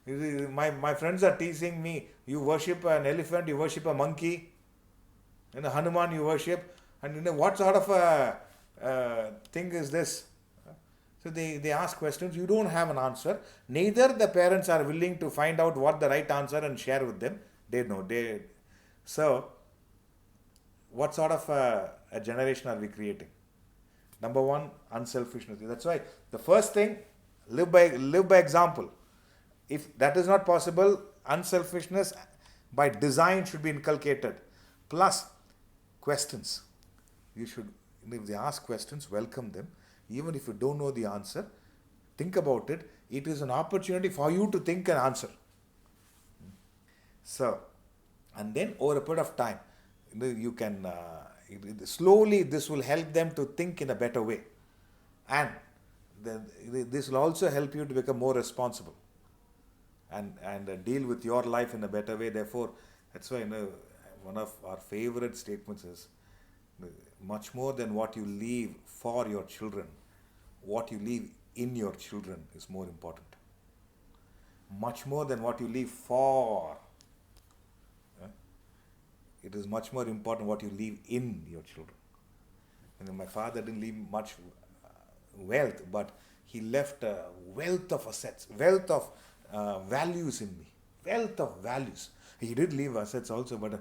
My friends are teasing me, you worship an elephant, you worship a monkey, and a Hanuman you worship, and what sort of a thing is this? So they ask questions, you don't have an answer. Neither the parents are willing to find out what the right answer and share with them. They know. So, what sort of a generation are we creating? Number 1, unselfishness. That's why the first thing, live by example. If that is not possible, unselfishness by design should be inculcated. Plus, questions. You should, if they ask questions, welcome them. Even if you don't know the answer, think about it. It is an opportunity for you to think and answer. So, and then over a period of time, you can slowly this will help them to think in a better way, and this will also help you to become more responsible and deal with your life in a better way. Therefore, that's why one of our favorite statements is, much more than what you leave for your children, what you leave in your children is more important. Much more than what you leave for. It is much more important what you leave in your children. And my father didn't leave much wealth, but he left a wealth of assets, wealth of values in me, wealth of values. He did leave assets also, but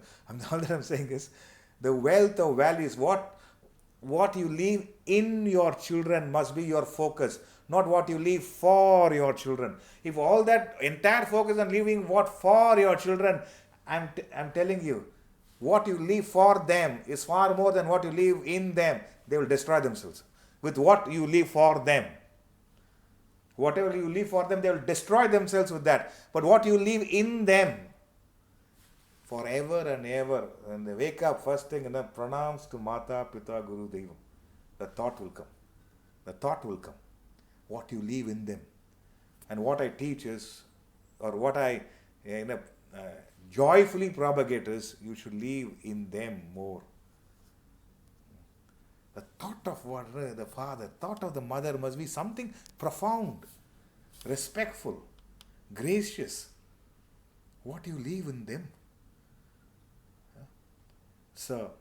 all that I'm saying is the wealth of values, what you leave in your children must be your focus, not what you leave for your children. If all that entire focus on leaving what for your children, I'm telling you, what you leave for them is far more than what you leave in them. They will destroy themselves. With what you leave for them. Whatever you leave for them, they will destroy themselves with that. But what you leave in them, forever and ever, when they wake up, first thing, pranams to Mata, Pita, Guru, Devam. The thought will come. The thought will come. What you leave in them. And what I teach is, or what I joyfully propagate is, you should leave in them more. The thought of the father, thought of the mother must be something profound, respectful, gracious. What you leave in them. So,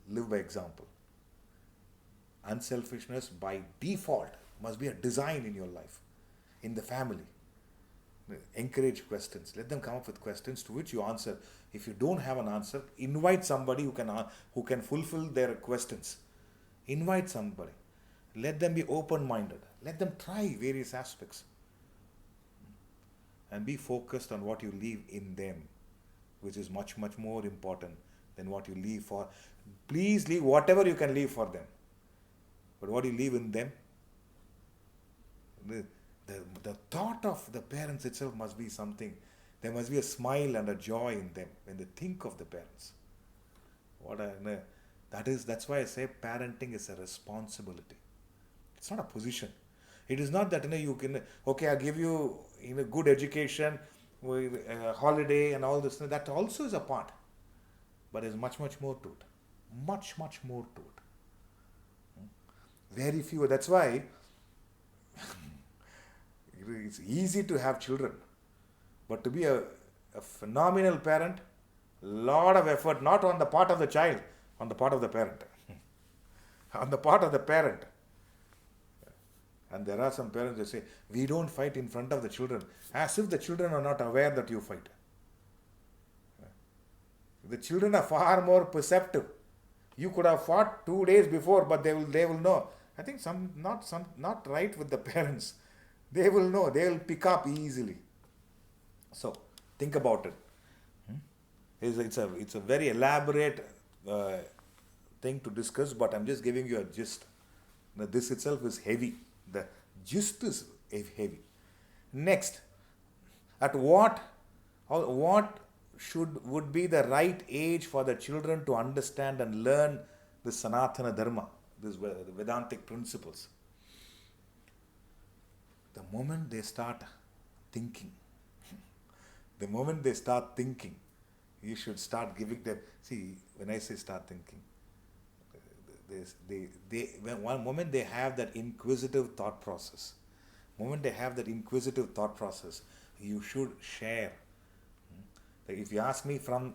live by example. Unselfishness by default must be a design in your life, in the family. Encourage questions. Let them come up with questions to which you answer. If you don't have an answer, invite somebody who can fulfill their questions. Invite somebody. Let them be open-minded. Let them try various aspects. And be focused on what you leave in them, which is much, much more important than what you leave for. Please leave whatever you can leave for them. But what you leave in them, the thought of the parents itself must be something. There must be a smile and a joy in them when they think of the parents. That's why I say parenting is a responsibility. It's not a position. It is not that you can, okay, I give you good education, holiday and all this. That also is a part. But there's much, much more to it. Much, much more to it. Very few. That's why it's easy to have children. But to be a phenomenal parent, lot of effort, not on the part of the child, on the part of the parent. On the part of the parent. And there are some parents that say, we don't fight in front of the children, as if the children are not aware that you fight. The children are far more perceptive. You could have fought 2 days before, but they will know. I think not right with the parents. They will know. They will pick up easily. So think about it. It's a very elaborate thing to discuss, but I'm just giving you a gist. Now, this itself is heavy. The gist is heavy. Next, at what would be the right age for the children to understand and learn the Sanatana Dharma, the Vedantic principles? The moment they start thinking, you should start giving them. See, when I say start thinking, one moment they have that inquisitive thought process. You should share. If you ask me, from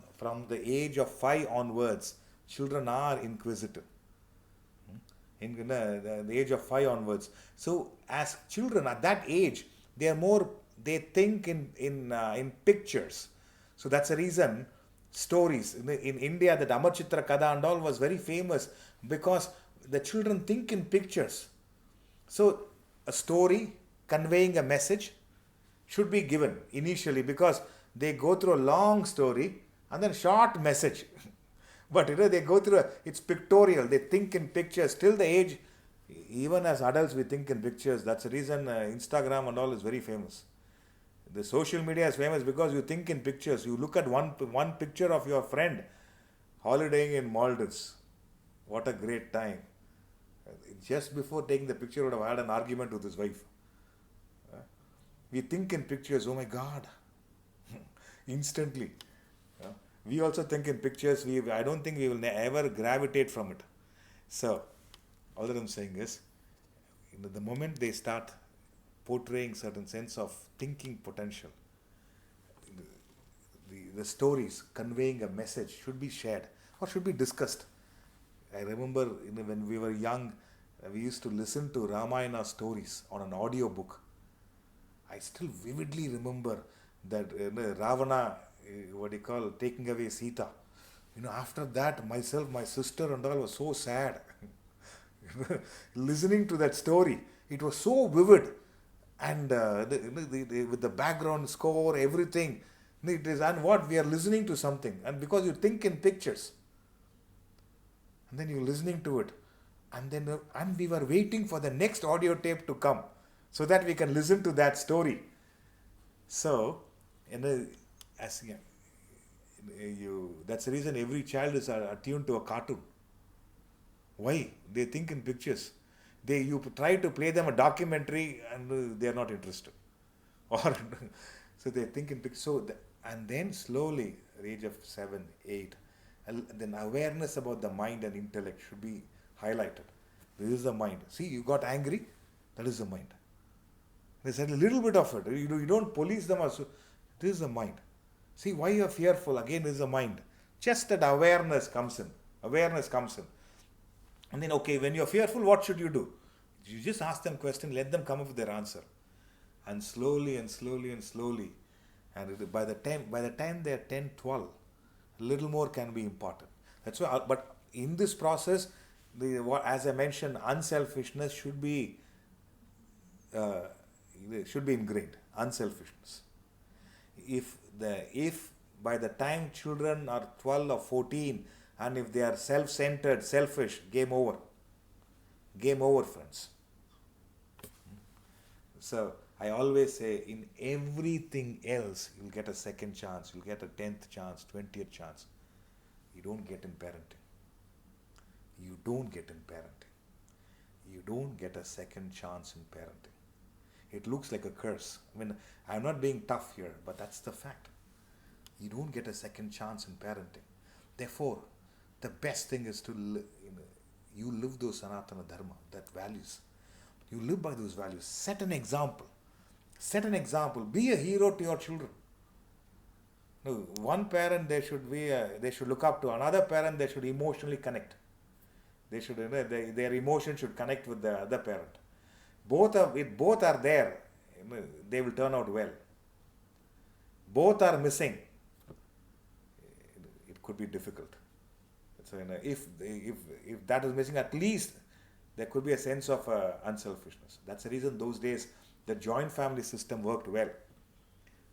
the age of 5 onwards, children are inquisitive. In the age of 5 onwards. So as children at that age, they think in pictures. So that's the reason stories in India, that Amachitra Kada and all was very famous, because the children think in pictures. So a story conveying a message should be given initially, because they go through a long story and then short message. But they go through it's pictorial. They think in pictures till the age. Even as adults, we think in pictures. That's the reason Instagram and all is very famous. The social media is famous because you think in pictures. You look at one picture of your friend holidaying in Maldives. What a great time. Just before taking the picture, would have had an argument with his wife. We think in pictures. Oh my God. Instantly. We also think in pictures. I don't think we will ever gravitate from it. So, all that I'm saying is, the moment they start portraying certain sense of thinking potential, the stories conveying a message should be shared or should be discussed. I remember when we were young, we used to listen to Ramayana stories on an audio book. I still vividly remember that Ravana, taking away Sita. After that, myself, my sister and all was so sad. Listening to that story, it was so vivid. And with the background score, everything. It is, and what? We are listening to something. And because you think in pictures, and then you're listening to it. And we were waiting for the next audio tape to come so that we can listen to that story. So, that's the reason every child is attuned to a cartoon. Why? They think in pictures. You try to play them a documentary and they are not interested. Or so they think in pictures. And then slowly, at the age of 7, 8, and then awareness about the mind and intellect should be highlighted. This is the mind. See, you got angry, that is the mind. There's a little bit of it. You don't police them also. This is the mind. See, why you are fearful? Again, this is the mind. Just that awareness comes in. Awareness comes in. And then, okay, when you're fearful, what should you do? You just ask them question, let them come up with their answer. And slowly and slowly and slowly, and by the time they're 10, 12, a little more can be important. That's why, but in this process, as I mentioned, unselfishness should be ingrained. Unselfishness. If by the time children are 12 or 14, and if they are self-centered, selfish, game over. Game over, friends. So I always say, in everything else, you'll get a second chance, you'll get a 10th chance, 20th chance. You don't get in parenting. You don't get in parenting. You don't get a second chance in parenting. It looks like a curse. I mean, I'm not being tough here, but that's the fact. You don't get a second chance in parenting. Therefore, the best thing is to you live those Sanatana Dharma, that values. You live by those values. Set an example. Set an example. Be a hero to your children. No, one parent they should look up to. Another parent they should emotionally connect. They should their emotion should connect with the other parent. If both are there, they will turn out well. Both are missing, it could be difficult. So if that is missing, at least there could be a sense of unselfishness. That's the reason those days the joint family system worked well.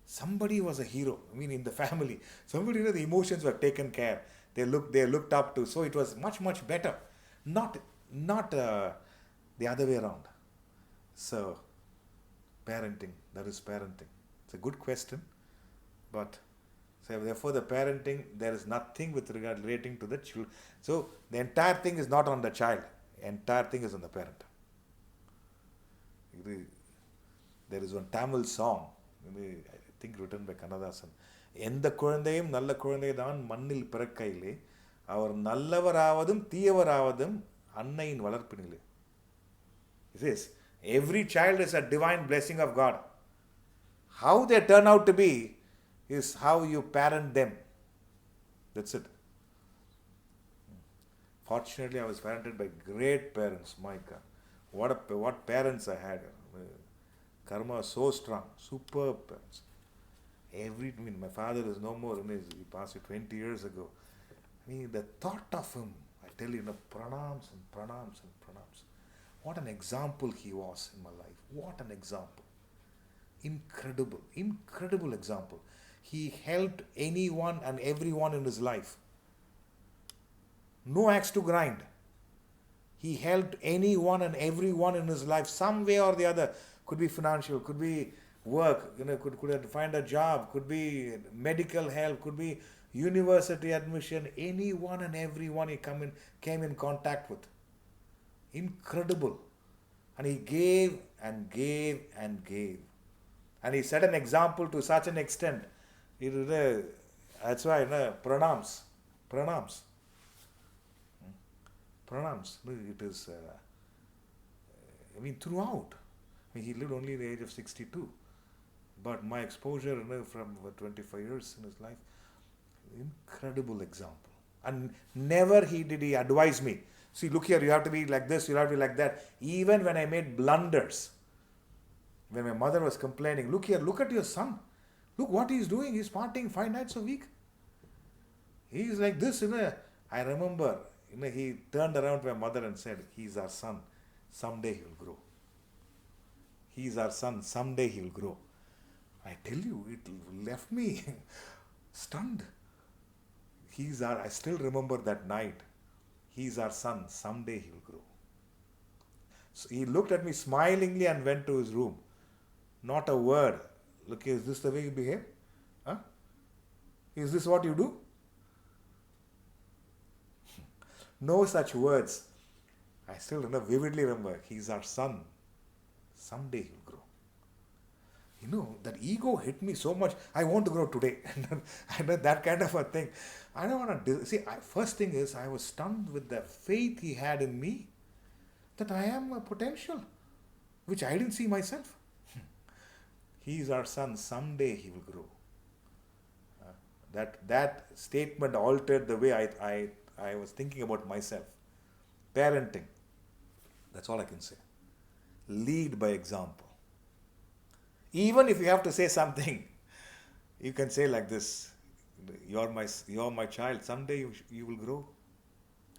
Somebody was a hero. I mean, in the family, somebody, the emotions were taken care. They looked up to. So it was much better. Not the other way around. So parenting, that is parenting. It's a good question, but so therefore the parenting, there is nothing with regard relating to the children. So the entire thing is not on the child. The entire thing is on the parent. There is one Tamil song, I think written by Kannadasan. எந்த குழந்தையும் நல்ல குழந்தைதான் மண்ணில் பிறக்கையிலே அவர் நல்லவராவதும் தீயவராவதும் அன்னையின் வளர்ப்பினிலே. It says, every child is a divine blessing of God. How they turn out to be is how you parent them. That's it. Fortunately, I was parented by great parents. My God, what parents I had. Karma was so strong, superb parents. My father is no more. He passed 20 years ago. The thought of him, I tell you, pranams and pranams and pranams. What an example he was in my life. What an example. Incredible example. He helped anyone and everyone in his life. No axe to grind. He helped anyone and everyone in his life, some way or the other. Could be financial, could be work, could find a job, could be medical help, could be university admission. Anyone and everyone he came in contact with. Incredible. And he gave and gave and gave. And he set an example to such an extent. That's why, pranams. Pranams. Pranams. It is, throughout. He lived only the age of 62. But my exposure from 25 years in his life, incredible example. And never did he advise me. See, look here, you have to be like this, you have to be like that. Even when I made blunders, when my mother was complaining, look here, look at your son. Look what he's doing. He's partying 5 nights a week. He's like this. I remember, he turned around to my mother and said, he's our son. Someday he will grow. He's our son. Someday he will grow. I tell you, it left me stunned. I still remember that night. He's our son. Someday he will grow. So he looked at me smilingly and went to his room. Not a word. Look, is this the way you behave? Huh? Is this what you do? No such words. I still vividly remember. He's our son. Someday he will grow. That ego hit me so much. I want to grow today. And that kind of a thing. I don't want to... See, first thing is, I was stunned with the faith he had in me. That I am a potential. Which I didn't see myself. He is our son. Someday he will grow. That statement altered the way I was thinking about myself. Parenting. That's all I can say. Lead by example. Even if you have to say something, you can say like this: you're my child. Someday you will grow,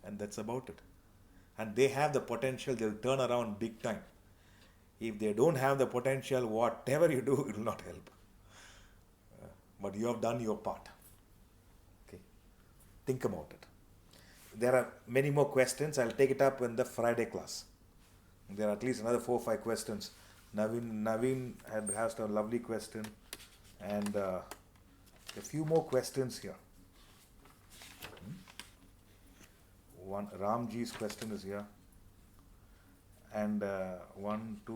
and that's about it. And they have the potential; they'll turn around big time. If they don't have the potential, whatever you do, it will not help. But you have done your part. Okay, think about it. There are many more questions. I'll take it up in the Friday class. There are at least another 4 or 5 questions. Naveen has a lovely question, and a few more questions here. One Ramji's question is here, and 1, 2.